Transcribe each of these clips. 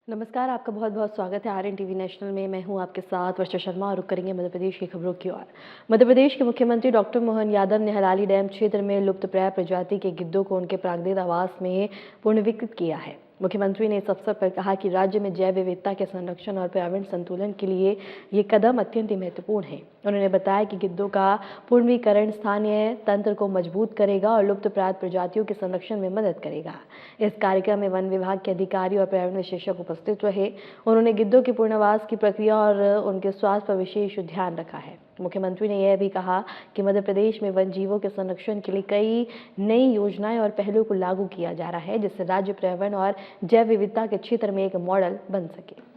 नमस्कार, आपका बहुत बहुत स्वागत है आरएन टीवी नेशनल में। मैं हूं आपके साथ वर्षा शर्मा और रुक करेंगे मध्य प्रदेश की खबरों की ओर। मध्य प्रदेश के मुख्यमंत्री डॉक्टर मोहन यादव ने हलाली डैम क्षेत्र में लुप्तप्राय प्रजाति के गिद्धों को उनके प्राकृतिक आवास में पुनर्विकसित किया है। मुख्यमंत्री ने इस अवसर पर कहा कि राज्य में जैव विविधता के संरक्षण और पर्यावरण संतुलन के लिए ये कदम अत्यंत महत्वपूर्ण है। उन्होंने बताया कि गिद्धों का पुनर्वीकरण स्थानीय तंत्र को मजबूत करेगा और लुप्तप्राय प्रजातियों के संरक्षण में मदद करेगा। इस कार्यक्रम में वन विभाग के अधिकारी और पर्यावरण विशेषज्ञ उपस्थित रहे। उन्होंने गिद्धों के पुनर्वास की प्रक्रिया और उनके स्वास्थ्य पर विशेष ध्यान रखा है। मुख्यमंत्री ने यह भी कहा कि मध्य प्रदेश में वन जीवों के संरक्षण के लिए कई नई योजनाएं और पहलों को लागू किया जा रहा है, जिससे राज्य पर्यावरण और जैव विविधता के क्षेत्र में एक मॉडल बन सके।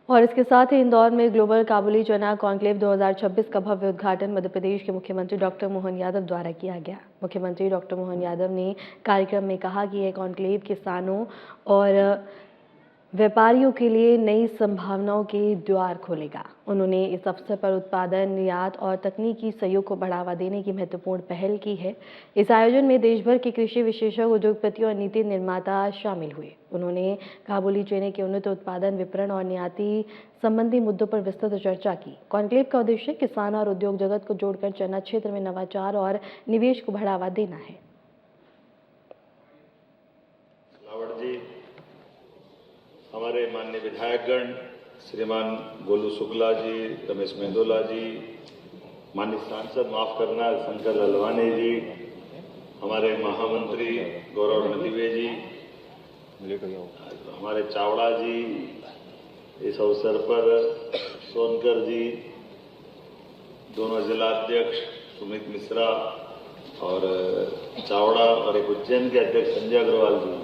और इसके साथ ही इंदौर में ग्लोबल काबुली चना कॉन्क्लेव 2026 का भव्य उद्घाटन मध्य प्रदेश के मुख्यमंत्री डॉक्टर मोहन यादव द्वारा किया गया। मुख्यमंत्री डॉक्टर मोहन यादव ने कार्यक्रम में कहा कि यह कॉन्क्लेव किसानों और व्यापारियों के लिए नई संभावनाओं के द्वार खोलेगा। उन्होंने इस अवसर पर उत्पादन, निर्यात और तकनीकी सहयोग को बढ़ावा देने की महत्वपूर्ण पहल की है। इस आयोजन में देश भर के कृषि विशेषज्ञ, उद्योगपति और नीति निर्माता शामिल हुए। उन्होंने काबुली चने के उन्नत उत्पादन, विपणन और निर्यात संबंधी मुद्दों पर विस्तृत चर्चा की। कॉन्क्लेव का उद्देश्य किसान और उद्योग जगत को जोड़कर चना क्षेत्र में नवाचार और निवेश को बढ़ावा देना है। हमारे माननीय विधायकगण श्रीमान गोलू शुक्ला जी, रमेश मेंदोला जी, माननीय सांसद माफ करना शंकर ललवानी जी, हमारे महामंत्री गौरव नदीवे जी, हमारे चावड़ा जी, इस अवसर पर सोनकर जी, दोनों जिलाध्यक्ष सुमित मिश्रा और चावड़ा और एक उज्जैन के अध्यक्ष संजय अग्रवाल जी,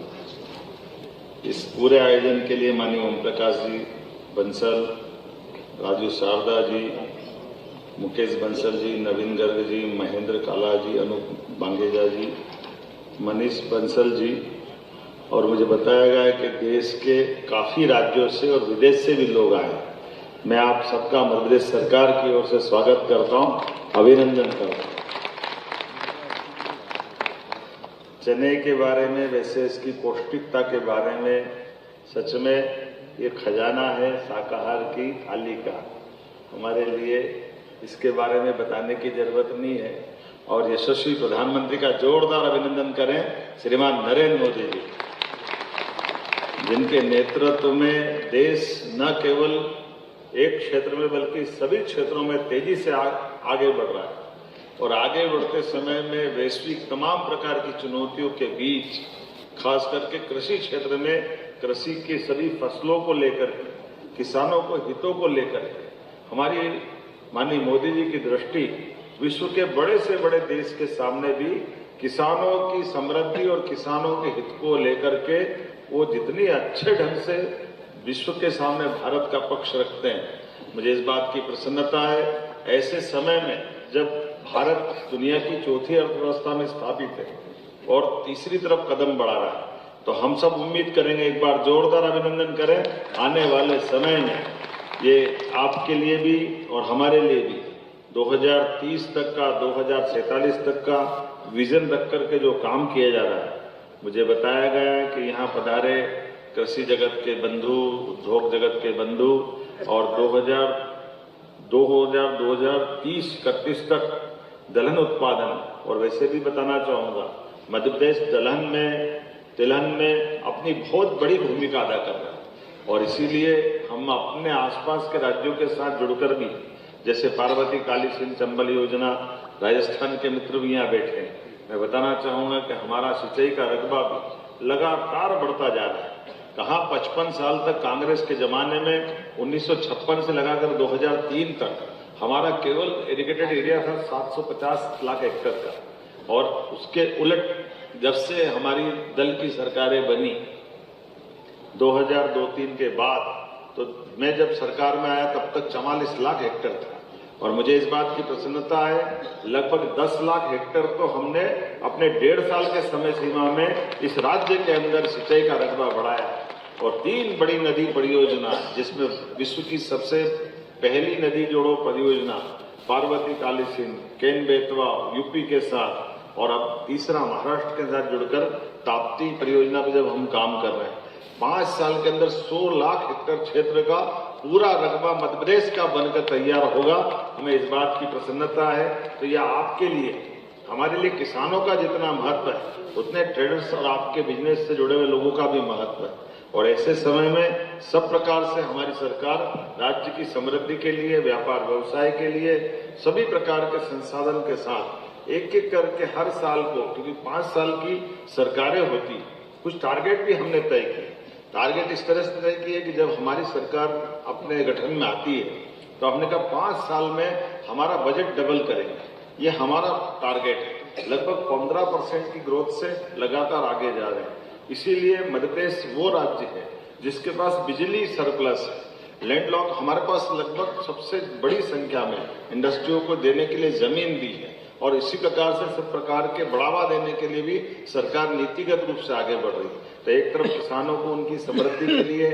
इस पूरे आयोजन के लिए माननीय ओम प्रकाश जी बंसल, राजू शारदा जी, मुकेश बंसल जी, नवीन गर्ग जी, महेंद्र काला जी, अनूप बांगेजा जी, मनीष बंसल जी, और मुझे बताया गया है कि देश के काफी राज्यों से और विदेश से भी लोग आए। मैं आप सबका मध्य प्रदेश सरकार की ओर से स्वागत करता हूं, अभिनंदन करता हूं। चने के बारे में, वैसे इसकी पौष्टिकता के बारे में सच में ये खजाना है शाकाहार की थाली का। हमारे लिए इसके बारे में बताने की जरूरत नहीं है। और यशस्वी प्रधानमंत्री का जोरदार अभिनंदन करें श्रीमान नरेंद्र मोदी जी, जिनके नेतृत्व में देश न केवल एक क्षेत्र में बल्कि सभी क्षेत्रों में तेजी से आगे बढ़ रहा है। और आगे बढ़ते समय में वैश्विक तमाम प्रकार की चुनौतियों के बीच खास करके कृषि क्षेत्र में कृषि की सभी फसलों को लेकर, किसानों को हितों को लेकर हमारी माननीय मोदी जी की दृष्टि विश्व के बड़े से बड़े देश के सामने भी किसानों की समृद्धि और किसानों के हित को लेकर के वो जितनी अच्छे ढंग से विश्व के सामने भारत का पक्ष रखते हैं, मुझे इस बात की प्रसन्नता है। ऐसे समय में जब भारत दुनिया की चौथी अर्थव्यवस्था में स्थापित है और तीसरी तरफ कदम बढ़ा रहा है, तो हम सब उम्मीद करेंगे, एक बार जोरदार अभिनंदन करें, आने वाले समय में ये आपके लिए भी और हमारे लिए भी 2030 तक का, 2047 तक का विजन रख करके जो काम किया जा रहा है। मुझे बताया गया है कि यहाँ पधारे कृषि जगत के बंधु, उद्योग जगत के बंधु, और 2030-31 तक दलहन उत्पादन, और वैसे भी बताना चाहूंगा मध्य प्रदेश तिलहन में अपनी बहुत बड़ी भूमिका अदा कर रहा है। और इसीलिए हम अपने आसपास के राज्यों के साथ जुड़कर भी, जैसे पार्वती काली सिंध चंबल योजना, राजस्थान के मित्र भी यहाँ बैठे हैं, मैं बताना चाहूंगा कि हमारा सिंचाई का रकबा भी लगातार बढ़ता जा रहा है। कहाँ 55 साल तक कांग्रेस के जमाने में 1956 से लगाकर 2003 तक हमारा केवल इरिगेटेड एरिया था 750 लाख हेक्टेयर का, और उसके उलट जब से हमारी दल की सरकारें बनी 2002-03 के बाद, तो मैं जब सरकार में आया तब तक 44 लाख हेक्टेयर था। और मुझे इस बात की प्रसन्नता है, लगभग 10 लाख हेक्टेयर तो हमने अपने 1.5 साल के समय सीमा में इस राज्य के अंदर सिंचाई का रकबा बढ़ाया। और 3 बड़ी नदी परियोजना, जिसमें विश्व की सबसे पहली नदी जोड़ो परियोजना पार्वती काली सिंह, केन बेतवा यूपी के साथ, और अब तीसरा महाराष्ट्र के साथ जुड़कर ताप्ती परियोजना पर जब हम काम कर रहे हैं, 5 साल के अंदर 100 लाख हेक्टेयर क्षेत्र का पूरा रकबा मध्य प्रदेश का बनकर तैयार होगा। हमें इस बात की प्रसन्नता है। तो यह आपके लिए, हमारे लिए किसानों का जितना महत्व है उतने ट्रेडर्स और आपके बिजनेस से जुड़े हुए लोगों का भी महत्व है। और ऐसे समय में सब प्रकार से हमारी सरकार राज्य की समृद्धि के लिए, व्यापार व्यवसाय के लिए सभी प्रकार के संसाधन के साथ एक एक करके हर साल को, क्योंकि 5 साल की सरकारें होती, कुछ टारगेट भी हमने तय किए। टारगेट इस तरह से तय किए कि जब हमारी सरकार अपने गठन में आती है तो हमने कहा 5 साल में हमारा बजट डबल करेंगे। ये हमारा टारगेट है। लगभग 15% की ग्रोथ से लगातार आगे जा रहे हैं। इसीलिए मध्य प्रदेश वो राज्य है जिसके पास बिजली सरप्लस है। लैंडलॉक हमारे पास लगभग सबसे बड़ी संख्या में इंडस्ट्रियों को देने के लिए जमीन दी है, और इसी प्रकार से सब प्रकार के बढ़ावा देने के लिए भी सरकार नीतिगत रूप से आगे बढ़ रही है। तो एक तरफ किसानों को उनकी समृद्धि के लिए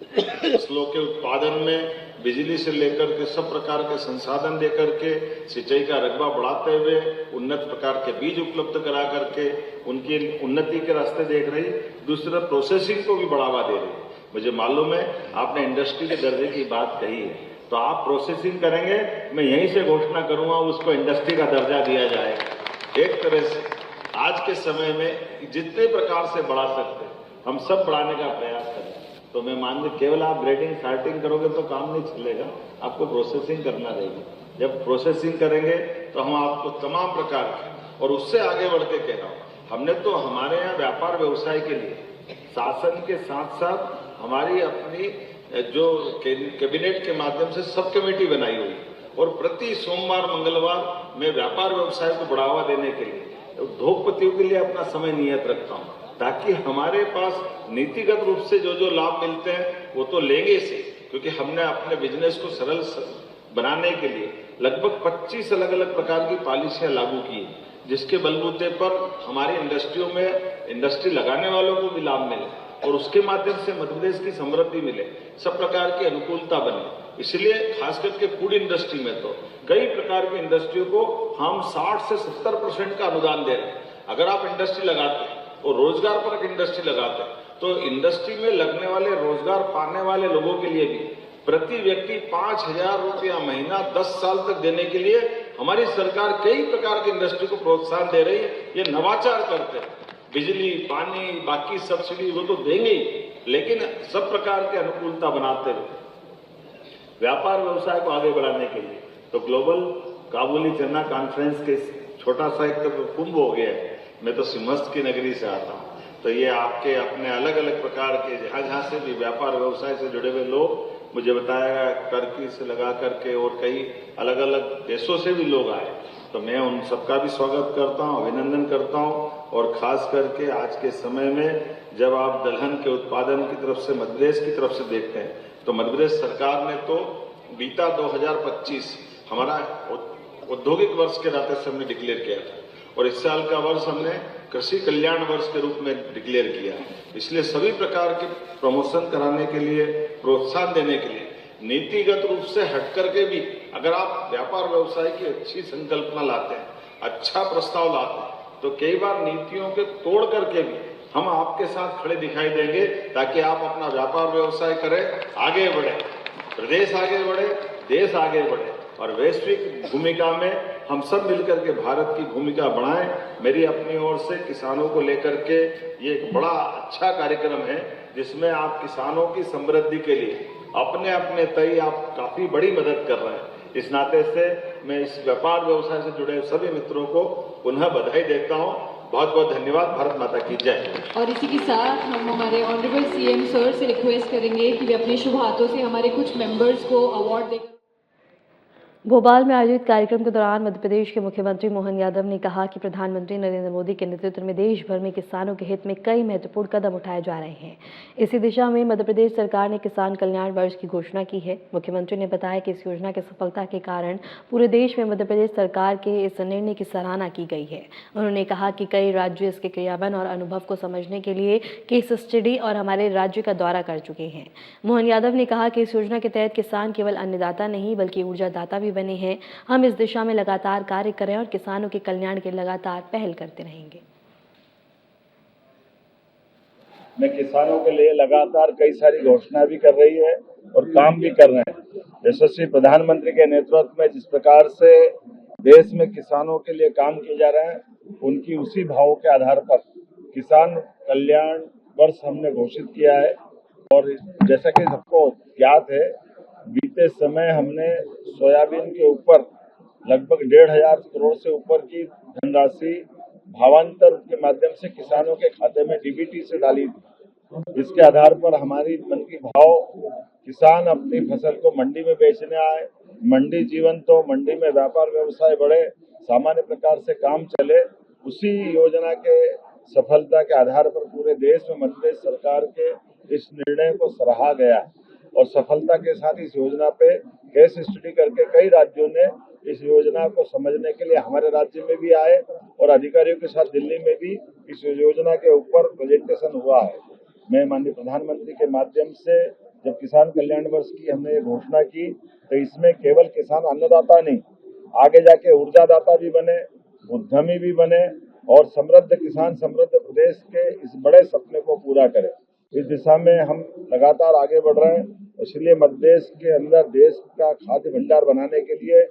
फसलों के उत्पादन में बिजली से लेकर के सब प्रकार के संसाधन देकर के, सिंचाई का रकबा बढ़ाते हुए, उन्नत प्रकार के बीज उपलब्ध करा करके उनकी उन्नति के रास्ते देख रही, दूसरा प्रोसेसिंग को भी बढ़ावा दे रही। मुझे मालूम है आपने इंडस्ट्री के दर्जे की बात कही है, तो आप प्रोसेसिंग करेंगे, मैं यहीं से घोषणा करूंगा उसको इंडस्ट्री का दर्जा दिया जाएगा। एक तरह से आज के समय में जितने प्रकार से बढ़ा सकते हम सब बढ़ाने का प्रयास करें। तो मैं मान ली केवल आप ग्रेडिंग स्टार्टिंग करोगे तो काम नहीं चलेगा, आपको प्रोसेसिंग करना रहेगी। जब प्रोसेसिंग करेंगे तो हम आपको तमाम प्रकार के, और उससे आगे बढ़ के कह रहा हूँ, हमने तो हमारे यहाँ व्यापार व्यवसाय के लिए शासन के साथ साथ हमारी अपनी जो कैबिनेट के माध्यम से सब कमेटी बनाई हुई, और प्रति सोमवार मंगलवार मैं व्यापार व्यवसाय को बढ़ावा देने के लिए उद्योगपतियों के लिए अपना समय नियत रखता हूं, ताकि हमारे पास नीतिगत रूप से जो लाभ मिलते हैं वो तो लेंगे से, क्योंकि हमने अपने बिजनेस को सरल बनाने के लिए लगभग 25 अलग अलग प्रकार की पॉलिसियां लागू की, जिसके बलबूते पर हमारी इंडस्ट्रियों में इंडस्ट्री लगाने वालों को भी लाभ मिले और उसके माध्यम से मध्य प्रदेश की समृद्धि मिले, सब प्रकार की अनुकूलता बने। इसलिए खास करके फूड इंडस्ट्री में तो कई प्रकार की इंडस्ट्रियों को हम 60 से 70% का अनुदान दे रहे हैं। अगर आप इंडस्ट्री लगाते हैं और रोजगार परक इंडस्ट्री लगाते हैं तो इंडस्ट्री में लगने वाले रोजगार पाने वाले लोगों के लिए भी प्रति व्यक्ति 5,000 रुपया महीना 10 साल तक देने के लिए हमारी सरकार कई प्रकार की इंडस्ट्री को प्रोत्साहन दे रही है। ये नवाचार करते हैं, बिजली, पानी, बाकी सब्सिडी वो तो देंगे ही, लेकिन सब प्रकार के अनुकूलता बनाते हुए व्यापार व्यवसाय को आगे बढ़ाने के लिए तो ग्लोबल काबुली चना कॉन्फ्रेंस के छोटा सा एक तो कुंभ हो गया है। मैं तो सिमस्त की नगरी से आता हूँ, तो ये आपके अपने अलग अलग प्रकार के जहां से भी व्यापार व्यवसाय से जुड़े हुए लोग, मुझे बताया गया टर्की से लगा करके और कई अलग अलग देशों से भी लोग आए, तो मैं उन सबका भी स्वागत करता हूं, अभिनंदन करता हूं। और खास करके आज के समय में जब आप दलहन के उत्पादन की तरफ से मध्य प्रदेश की तरफ से देखते हैं तो मध्य प्रदेश सरकार ने तो बीता 2025 हमारा औद्योगिक वर्ष के नाते से हमने डिक्लेयर किया था, और इस साल का वर्ष हमने कृषि कल्याण वर्ष के रूप में डिक्लेयर किया। इसलिए सभी प्रकार के प्रमोशन कराने के लिए, प्रोत्साहन देने के लिए नीतिगत रूप से हट करके भी अगर आप व्यापार व्यवसाय की अच्छी संकल्पना लाते हैं, अच्छा प्रस्ताव लाते हैं, तो कई बार नीतियों के तोड़ करके भी हम आपके साथ खड़े दिखाई देंगे, ताकि आप अपना व्यापार व्यवसाय करें, आगे बढ़े, प्रदेश आगे बढ़े, देश आगे बढ़े, और वैश्विक भूमिका में हम सब मिलकर के भारत की भूमिका बढ़ाएं। मेरी अपनी ओर से किसानों को लेकर के ये एक बड़ा अच्छा कार्यक्रम है, जिसमें आप किसानों की समृद्धि के लिए अपने अपने तय आप काफी बड़ी मदद कर रहे हैं। इस नाते से मैं इस व्यापार व्यवसाय से जुड़े सभी मित्रों को पुनः बधाई देता हूं। बहुत बहुत धन्यवाद। भारत माता की जय। और इसी के साथ हम हमारे ऑनरेबल सीएम सर से रिक्वेस्ट करेंगे कि वे अपने शुभ हाथों से हमारे कुछ मेंबर्स को अवार्ड देकर। भोपाल में आयोजित कार्यक्रम के दौरान मध्य प्रदेश के मुख्यमंत्री मोहन यादव ने कहा कि प्रधानमंत्री नरेंद्र मोदी के नेतृत्व में देश भर में किसानों के हित में कई महत्वपूर्ण कदम उठाए जा रहे हैं। इसी दिशा में मध्य प्रदेश सरकार ने किसान कल्याण वर्ष की घोषणा की है। मुख्यमंत्री ने बताया कि इस योजना की सफलता के कारण पूरे देश में मध्य प्रदेश सरकार के इस निर्णय की सराहना की गई है। उन्होंने कहा कि कई राज्य इसके क्रियान्वयन और अनुभव को समझने के लिए केस स्टडी और हमारे राज्य का दौरा कर चुके हैं। मोहन यादव ने कहा कि इस योजना के तहत किसान केवल अन्नदाता नहीं बल्कि ऊर्जादाता भी भी बने हैं। हम इस दिशा में लगातार कार्य कर रहे हैं और किसानों के कल्याण के लगातार पहल करते रहेंगे। में किसानों के लिए लगातार कई सारी घोषणा भी कर रही है और काम भी कर रहे हैं। यशस्वी प्रधानमंत्री के नेतृत्व में जिस प्रकार से देश में किसानों के लिए काम किए जा रहे हैं, उनकी उसी भावों के आधार पर किसान कल्याण वर्ष हमने घोषित किया है। और जैसा कि सबको ज्ञात है, बीते समय हमने सोयाबीन के ऊपर लगभग 1,500 करोड़ से ऊपर की धनराशि भावांतर के माध्यम से किसानों के खाते में डीबीटी से डाली थी। इसके आधार पर हमारी मन की भाव किसान अपनी फसल को मंडी में बेचने आए, मंडी जीवन तो मंडी में व्यापार व्यवसाय बढ़े, सामान्य प्रकार से काम चले, उसी योजना के सफलता के आधार पर पूरे देश में मध्य प्रदेश सरकार के इस निर्णय को सराहा गया और सफलता के साथ इस योजना पे केस स्टडी करके कई राज्यों ने इस योजना को समझने के लिए हमारे राज्य में भी आए और अधिकारियों के साथ दिल्ली में भी इस योजना के ऊपर प्रेजेंटेशन हुआ है। मैं माननीय प्रधानमंत्री के माध्यम से जब किसान कल्याण वर्ष की हमने ये घोषणा की, तो इसमें केवल किसान अन्नदाता नहीं, आगे जाके ऊर्जादाता भी बने, उद्यमी भी बने और समृद्ध किसान समृद्ध प्रदेश के इस बड़े सपने को पूरा करें। इस दिशा में हम लगातार आगे बढ़ रहे हैं। इसलिए मध्य प्रदेश के अंदर देश का खाद्य भंडार बनाने के लिए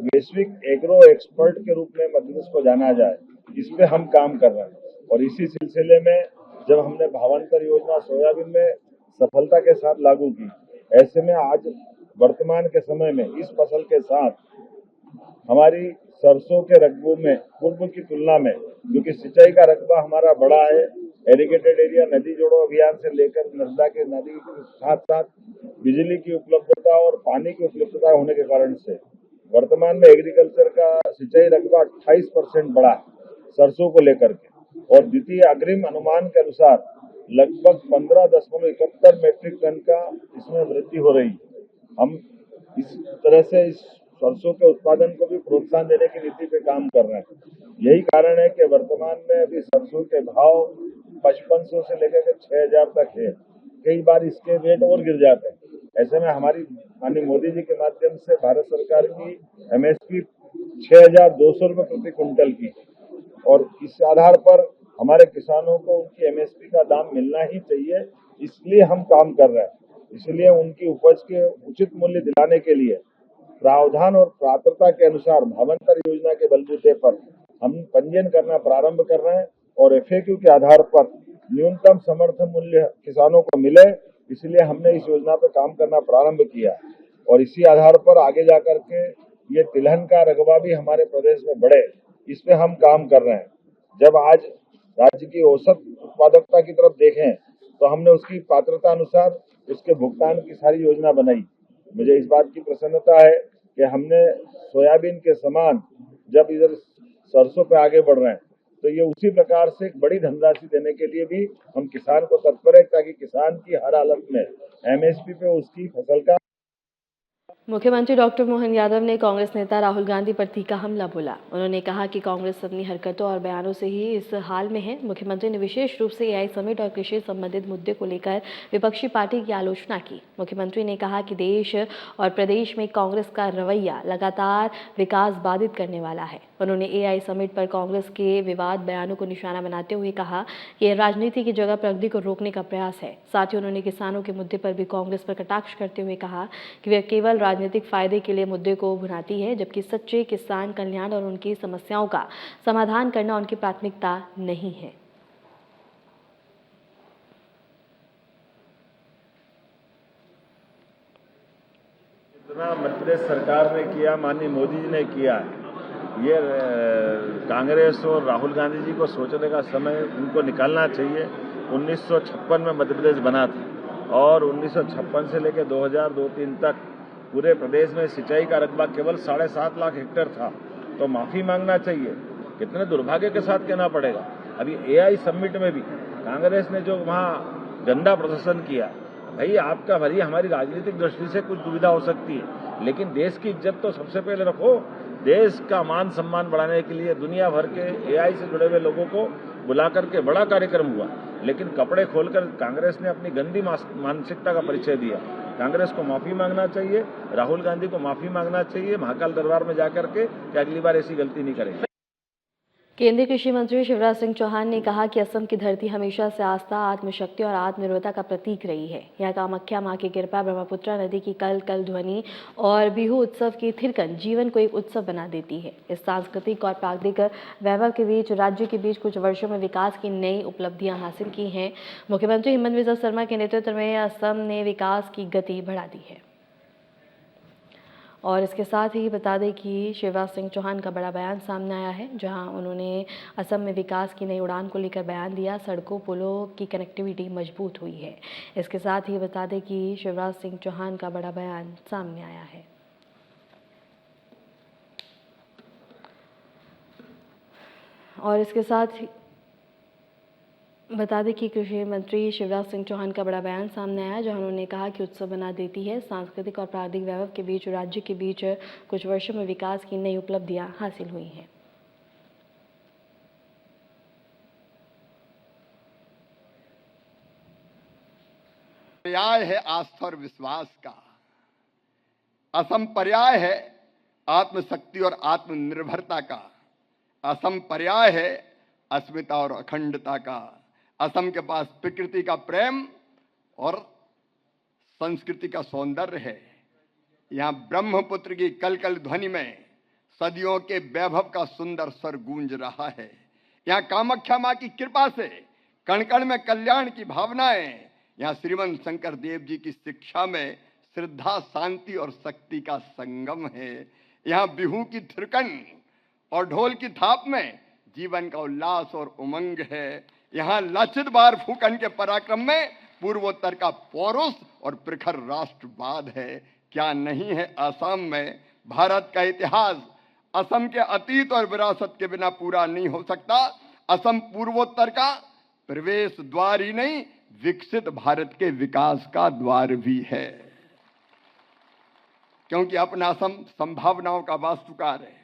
वैश्विक एग्रो एक्सपर्ट के रूप में मध्य प्रदेश को जाना जाए, इस पे हम काम कर रहे हैं। और इसी सिलसिले में जब हमने भावांतर योजना सोयाबीन में सफलता के साथ लागू की, ऐसे में आज वर्तमान के समय में इस फसल के साथ हमारी सरसों के रकबों में पूर्व की तुलना में, क्योंकि सिंचाई का रकबा हमारा बड़ा है, एरीगेटेड एरिया नदी जोड़ो अभियान से लेकर नर्मदा के नदी के साथ साथ बिजली की उपलब्धता और पानी की उपलब्धता होने के कारण से वर्तमान में एग्रीकल्चर का सिंचाई रकबा 28% बढ़ा है सरसों को लेकर के, और द्वितीय अग्रिम अनुमान के अनुसार लगभग 15.71 मैट्रिक टन का इसमें वृद्धि हो रही है। हम इस तरह से इस सरसों के उत्पादन को भी प्रोत्साहन देने की नीति पे काम कर रहे हैं। यही कारण है कि वर्तमान में अभी सरसों के भाव 5500 से लेकर 6000 तक है, कई बार इसके रेट और गिर जाते हैं। ऐसे में हमारी माननीय मोदी जी के माध्यम से भारत सरकार की एमएसपी 6200 रुपये प्रति क्विंटल की, और इस आधार पर हमारे किसानों को उनकी एमएसपी का दाम मिलना ही चाहिए, इसलिए हम काम कर रहे हैं। इसलिए उनकी उपज के उचित मूल्य दिलाने के लिए प्रावधान और पात्रता के अनुसार भावांतर योजना के बलबूते पर हम पंजीयन करना प्रारंभ कर रहे हैं और एफएक्यू के आधार पर न्यूनतम समर्थन मूल्य किसानों को मिले, इसलिए हमने इस योजना पर काम करना प्रारंभ किया। और इसी आधार पर आगे जाकर के ये तिलहन का रकबा भी हमारे प्रदेश में बढ़े, इस पे हम काम कर रहे हैं। जब आज राज्य की औसत उत्पादकता की तरफ देखें तो हमने उसकी पात्रता अनुसार उसके भुगतान की सारी योजना बनाई। मुझे इस बात की प्रसन्नता है कि हमने सोयाबीन के समान जब इधर सरसों पे आगे बढ़ रहे हैं, तो ये उसी प्रकार से एक बड़ी धनराशि देने के लिए भी हम किसान को तत्पर है, ताकि किसान की हर हालत में एमएसपी पे उसकी फसल का। मुख्यमंत्री डॉक्टर मोहन यादव ने कांग्रेस नेता राहुल गांधी पर तीखा हमला बोला। उन्होंने कहा कि कांग्रेस अपनी हरकतों और बयानों से ही इस हाल में है। मुख्यमंत्री ने विशेष रूप से एआई समिट और कृषि संबंधित मुद्दे को लेकर विपक्षी पार्टी की आलोचना की। मुख्यमंत्री ने कहा कि देश और प्रदेश में कांग्रेस का रवैया लगातार विकास बाधित करने वाला है। उन्होंने एआई समिट पर कांग्रेस के विवाद बयानों को निशाना बनाते हुए कहा कि यह राजनीति की जगह प्रगति को रोकने का प्रयास है। साथ ही उन्होंने किसानों के मुद्दे पर भी कांग्रेस पर कटाक्ष करते हुए कहा कि वह केवल राजनीतिक फायदे के लिए मुद्दे को भुनाती है, जबकि सच्चे किसान कल्याण और उनकी समस्याओं का समाधान करना उनकी प्राथमिकता नहीं है। जितना मध्य प्रदेश सरकार ने किया, माननीय मोदी जी ने किया है, ये कांग्रेस और राहुल गांधी जी को सोचने का समय उनको निकालना चाहिए। 1956 में मध्य प्रदेश बना था और 1956 से लेकर 2002-03 तक पूरे प्रदेश में सिंचाई का रकबा केवल 7.5 लाख हेक्टेयर था, तो माफी मांगना चाहिए। कितने दुर्भाग्य के साथ कहना पड़ेगा। अभी एआई समिट में भी कांग्रेस ने जो वहां गंदा प्रदर्शन किया, भाई आपका भरी हमारी राजनीतिक दृष्टि से कुछ दुविधा हो सकती है, लेकिन देश की इज्जत तो सबसे पहले रखो। देश का मान सम्मान बढ़ाने के लिए दुनिया भर के एआई से जुड़े हुए लोगों को बुला करके बड़ा कार्यक्रम हुआ, लेकिन कपड़े खोलकर कांग्रेस ने अपनी गंदी मानसिकता का परिचय दिया। कांग्रेस को माफी मांगना चाहिए, राहुल गांधी को माफी मांगना चाहिए महाकाल दरबार में जाकर के कि अगली बार ऐसी गलती नहीं करेंगे। केंद्रीय कृषि मंत्री शिवराज सिंह चौहान ने कहा कि असम की धरती हमेशा से आस्था, आत्मशक्ति और आत्मनिर्भरता का प्रतीक रही है। यहाँ कामाख्या मां की कृपा, ब्रह्मपुत्रा नदी की कल कल ध्वनि और बिहू उत्सव की थिरकन जीवन को एक उत्सव बना देती है। इस सांस्कृतिक और प्राकृतिक वैभव के बीच राज्य के बीच कुछ वर्षों में विकास की नई उपलब्धियां हासिल की हैं। मुख्यमंत्री हेमंत बिस्वा शर्मा के नेतृत्व में असम ने विकास की गति बढ़ा दी है। और इसके साथ ही बता दें कि शिवराज सिंह चौहान का बड़ा बयान सामने आया है, जहां उन्होंने असम में विकास की नई उड़ान को लेकर बयान दिया। सड़कों, पुलों की कनेक्टिविटी मजबूत हुई है। इसके साथ ही बता दें कि शिवराज सिंह चौहान का बड़ा बयान सामने आया है। और इसके साथ ही बता दें कि कृषि मंत्री शिवराज सिंह चौहान का बड़ा बयान सामने आया, जहां उन्होंने कहा कि उत्सव बना देती है। सांस्कृतिक और प्राकृतिक वैभव के बीच राज्य के बीच कुछ वर्षों में विकास की नई उपलब्धियां हासिल हुई हैं। पर्याय है आस्था और विश्वास का। असम पर्याय है आत्मशक्ति और आत्मनिर्भरता का। असम पर्याय है अस्मिता और अखंडता का। असम के पास प्रकृति का प्रेम और संस्कृति का सौंदर्य है। यहाँ ब्रह्मपुत्र की कलकल ध्वनि में सदियों के वैभव का सुंदर स्वर गूंज रहा है। यहाँ कामाख्या मां की कृपा से कण कण में कल्याण की भावनाएं। यहाँ श्रीमंत शंकर देव जी की शिक्षा में श्रद्धा, शांति और शक्ति का संगम है। यहाँ बिहू की थिरकन और ढोल की थाप में जीवन का उल्लास और उमंग है। यहाँ लचित बार फूकन के पराक्रम में पूर्वोत्तर का पौरुष और प्रखर राष्ट्रवाद है। क्या नहीं है असम में भारत का इतिहास। असम के अतीत और विरासत के बिना पूरा नहीं हो सकता। असम पूर्वोत्तर का प्रवेश द्वार ही नहीं, विकसित भारत के विकास का द्वार भी है। क्योंकि अपना असम संभावनाओं का वास्तुकार है,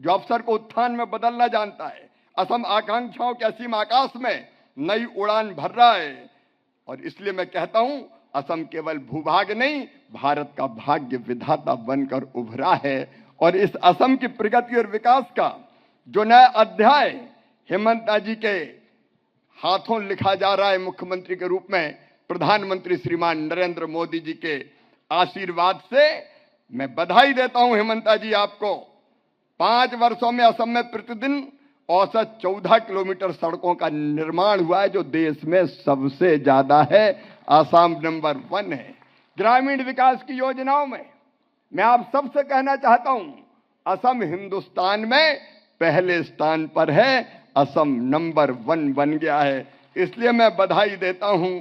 जो अवसर को उत्थान में बदलना जानता है। असम आकांक्षाओं के असीम आकाश में नई उड़ान भर रहा है। और इसलिए मैं कहता हूं, असम केवल भूभाग नहीं, भारत का भाग्य विधाता बनकर उभरा है। और इस असम की प्रगति और विकास का जो नया अध्याय हेमंत जी के हाथों लिखा जा रहा है, मुख्यमंत्री के रूप में प्रधानमंत्री श्रीमान नरेंद्र मोदी जी के आशीर्वाद से, मैं बधाई देता हूं हेमंत जी आपको। 5 वर्षों में असम में प्रतिदिन औसत 14 किलोमीटर सड़कों का निर्माण हुआ है, जो देश में सबसे ज्यादा है। असम नंबर 1 है। ग्रामीण विकास की योजनाओं में मैं आप सबसे कहना चाहता हूं, असम हिंदुस्तान में पहले स्थान पर है। असम नंबर 1 बन गया है। इसलिए मैं बधाई देता हूं।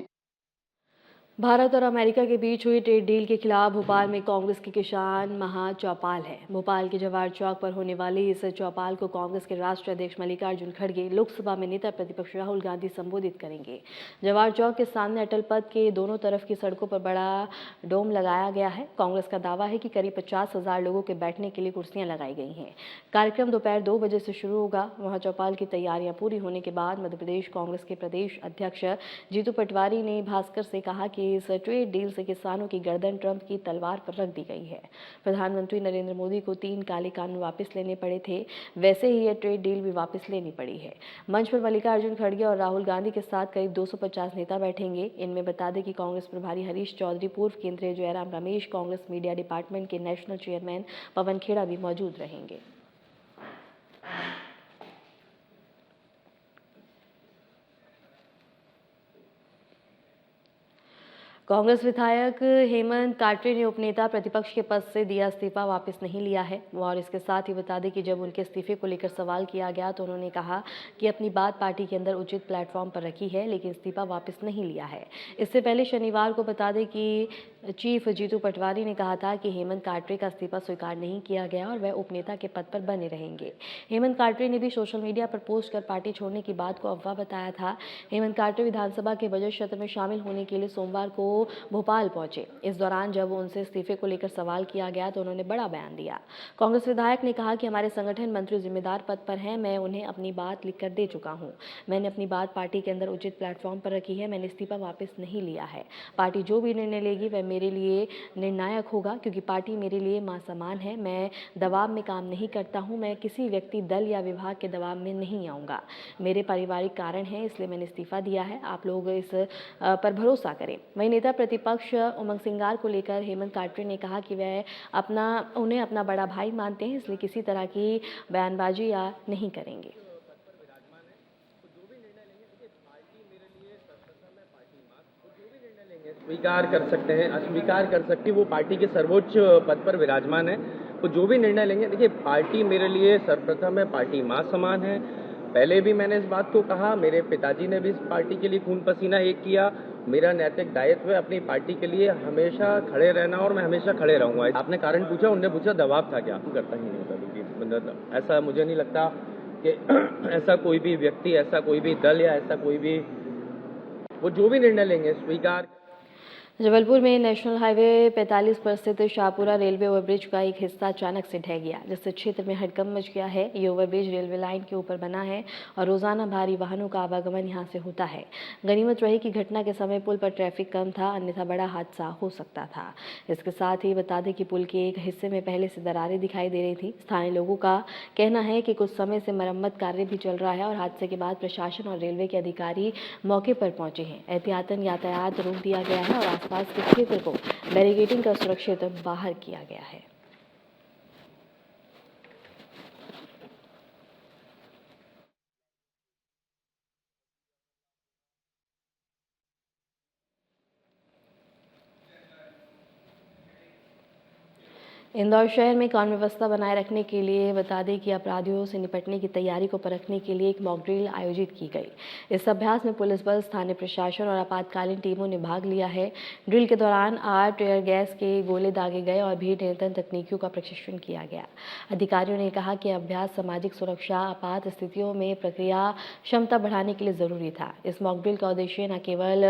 भारत और अमेरिका के बीच हुई ट्रेड डील के खिलाफ भोपाल में कांग्रेस के किसान महाचौपाल है। भोपाल के जवाहर चौक पर होने वाली इस चौपाल को कांग्रेस के राष्ट्रीय अध्यक्ष मल्लिकार्जुन खड़गे, लोकसभा में नेता प्रतिपक्ष राहुल गांधी संबोधित करेंगे। जवाहर चौक के सामने अटल पथ के दोनों तरफ की सड़कों पर बड़ा डोम लगाया गया है। कांग्रेस का दावा है कि करीब 50,000 लोगों के बैठने के लिए कुर्सियां लगाई गई हैं। कार्यक्रम दोपहर 2 बजे से शुरू होगा। महाचौपाल की तैयारियां पूरी होने के बाद मध्य प्रदेश कांग्रेस के प्रदेश अध्यक्ष जीतू पटवारी ने भास्कर से कहा कि इस ट्रेड डील से किसानों की गर्दन ट्रंप की तलवार पर रख दी गई है। प्रधानमंत्री नरेंद्र मोदी को 3 काले कानून वापस लेने पड़े थे, वैसे ही यह ट्रेड डील भी वापस लेनी पड़ी है। मंच पर मल्लिकार्जुन खड़गे और राहुल गांधी के साथ करीब 250 नेता बैठेंगे। इनमें बता दें कि कांग्रेस प्रभारी हरीश चौधरी, पूर्व केंद्रीय जयराम रमेश, कांग्रेस मीडिया डिपार्टमेंट के नेशनल चेयरमैन पवन खेड़ा भी मौजूद रहेंगे। कांग्रेस विधायक हेमंत काटरे ने उपनेता प्रतिपक्ष के पद से दिया इस्तीफा वापस नहीं लिया है। और इसके साथ ही बता दें कि जब उनके इस्तीफे को लेकर सवाल किया गया तो उन्होंने कहा कि अपनी बात पार्टी के अंदर उचित प्लेटफॉर्म पर रखी है, लेकिन इस्तीफा वापस नहीं लिया है। इससे पहले शनिवार को बता दें कि चीफ जीतू पटवारी ने कहा था कि हेमंत काटरे का इस्तीफा स्वीकार नहीं किया गया और वह उपनेता के पद पर बने रहेंगे। हेमंत काटरे ने भी सोशल मीडिया पर पोस्ट कर पार्टी छोड़ने की बात को अफवाह बताया था। हेमंत काटरे विधानसभा के बजट सत्र में शामिल होने के लिए सोमवार को भोपाल पहुंचे। इस दौरान जब उनसे इस्तीफे को लेकर सवाल किया गया तो उन्होंने बड़ा बयान दिया। कांग्रेस विधायक ने कहा कि हमारे संगठन मंत्री जिम्मेदार पद पर हैं, मैं उन्हें अपनी बात लिखकर दे चुका हूं। मैंने अपनी बात पार्टी के अंदर उचित प्लेटफॉर्म पर रखी है, मैंने इस्तीफा वापस नहीं लिया है। पार्टी जो भी निर्णय लेगी वह मेरे लिए निर्णायक होगा, क्योंकि पार्टी मेरे लिए मां समान है। मैं दबाव में काम नहीं करता हूं, मैं किसी व्यक्ति, दल या विभाग के दबाव में नहीं आऊँगा। मेरे पारिवारिक कारण हैं, इसलिए मैंने इस्तीफा दिया है। आप लोग इस पर भरोसा करें। वहीं नेता प्रतिपक्ष उमंग सिंगार को लेकर हेमंत काटरे ने कहा कि वह उन्हें अपना बड़ा भाई मानते हैं, इसलिए किसी तरह की बयानबाजी या नहीं करेंगे। स्वीकार कर सकते हैं, अस्वीकार कर सकती, वो पार्टी के सर्वोच्च पद पर विराजमान है। वो जो भी निर्णय लेंगे, देखिए पार्टी मेरे लिए सर्वप्रथम है, पार्टी मां समान है। पहले भी मैंने इस बात को कहा, मेरे पिताजी ने भी इस पार्टी के लिए खून पसीना एक किया। मेरा नैतिक दायित्व है अपनी पार्टी के लिए हमेशा खड़े रहना, और मैं हमेशा खड़े रहूंगा। आपने कारण पूछा, उनने पूछा दबाव था क्या, करता ही नहीं होता, क्योंकि ऐसा मुझे नहीं लगता कि ऐसा कोई भी व्यक्ति, ऐसा कोई भी दल या ऐसा कोई भी, वो जो भी निर्णय लेंगे स्वीकार। जबलपुर में नेशनल हाईवे 45 पर स्थित शाहपुरा रेलवे ओवरब्रिज का एक हिस्सा अचानक से ढह गया, जिससे क्षेत्र में हड़कंप मच गया है। ये ओवरब्रिज रेलवे लाइन के ऊपर बना है और रोजाना भारी वाहनों का आवागमन यहां से होता है। गनीमत रही कि घटना के समय पुल पर ट्रैफिक कम था, अन्यथा बड़ा हादसा हो सकता था। इसके साथ ही बता दें कि पुल के एक हिस्से में पहले से दरारें दिखाई दे रही थी। स्थानीय लोगों का कहना है कि कुछ समय से मरम्मत कार्य भी चल रहा है और हादसे के बाद प्रशासन और रेलवे के अधिकारी मौके पर पहुंचे हैं। एहतियातन यातायात रोक दिया गया है और आसपास के क्षेत्र को बैरिकेडिंग कर सुरक्षित बाहर किया गया है। इंदौर शहर में कानून व्यवस्था बनाए रखने के लिए बता दें कि अपराधियों से निपटने की तैयारी को परखने के लिए एक मॉक ड्रिल आयोजित की गई। इस अभ्यास में पुलिस बल, स्थानीय प्रशासन और आपातकालीन टीमों ने भाग लिया है। ड्रिल के दौरान आर टीयर गैस के गोले दागे गए और भीड़ नियंत्रण तकनीकों का प्रशिक्षण किया गया। अधिकारियों ने कहा कि अभ्यास सामाजिक सुरक्षा, आपात स्थितियों में प्रक्रिया क्षमता बढ़ाने के लिए जरूरी था। इस मॉक ड्रिल का उद्देश्य न केवल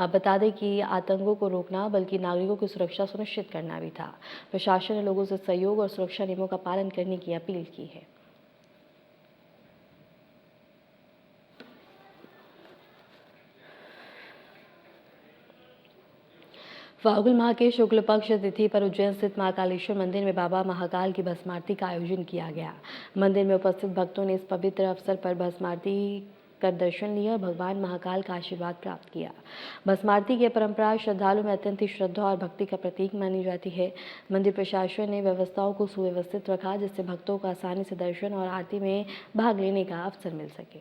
बता दें कि आतंकों को रोकना, बल्कि नागरिकों की सुरक्षा सुनिश्चित करना भी था। प्रशासन ने लोगों से सहयोग और सुरक्षा नियमों का पालन करने की अपील की है। फाल्गुन माह के शुक्ल पक्ष तिथि पर उज्जैन स्थित महाकालेश्वर मंदिर में बाबा महाकाल की भस्म आरती का आयोजन किया गया। मंदिर में उपस्थित भक्तों ने इस पवित्र अवसर पर भस्म आरती कर दर्शन लिया और भगवान महाकाल का आशीर्वाद प्राप्त किया। भस्म आरती की परंपरा श्रद्धालुओं में अत्यंत ही श्रद्धा और भक्ति का प्रतीक मानी जाती है। मंदिर प्रशासन ने व्यवस्थाओं को सुव्यवस्थित रखा, जिससे भक्तों को आसानी से दर्शन और आरती में भाग लेने का अवसर मिल सके।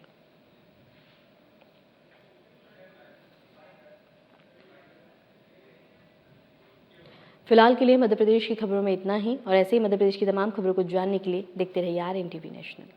फिलहाल के लिए मध्य प्रदेश की खबरों में इतना ही, और ऐसे ही मध्य प्रदेश की तमाम खबरों को जानने के लिए देखते रहिए RNTV नेशनल।